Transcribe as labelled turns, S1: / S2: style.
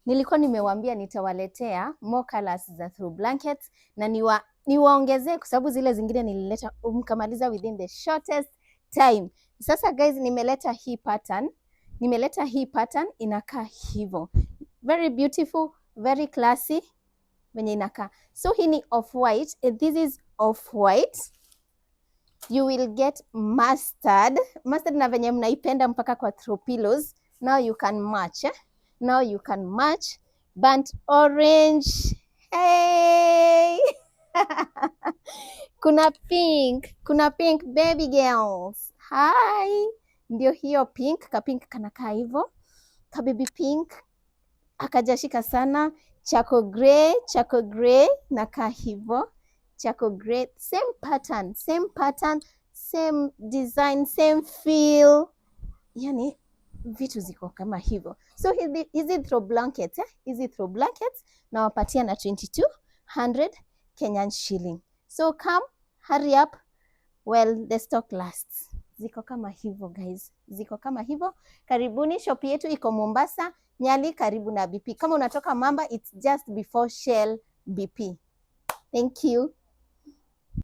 S1: nilikuwa nimewaambia nitawaletea more colors za throw blankets na niwaongezee kwa sababu zile zingine nilileta mkamaliza within the shortest time. Sasa guys, nimeleta hii pattern inakaa hivyo. Very beautiful, very classy venye inakaa. So hii ni off white, this is off white. You will get mustard na venye mnaipenda mpaka kwa throw pillows. Now you can match, Now you can match burnt orange. Hey! Kuna pink baby girls. Hi. Ndio hiyo pink, kapink kanakaa hivyo. Kababy pink. Akajashika sana. Charcoal grey nakaa hivyo. Charcoal grey, same pattern, same design, same feel. Yani vitu ziko kama hivyo. So hizi throw blankets, hizi throw blankets na wapatia na 2200 Kenyan shilling. So come, hurry up while the stock lasts. Ziko kama hivyo guys, ziko kama hivyo. Karibuni, shop yetu iko Mombasa, Nyali, karibu na BP. Kama unatoka Mamba, it's just before Shell BP. Thank you.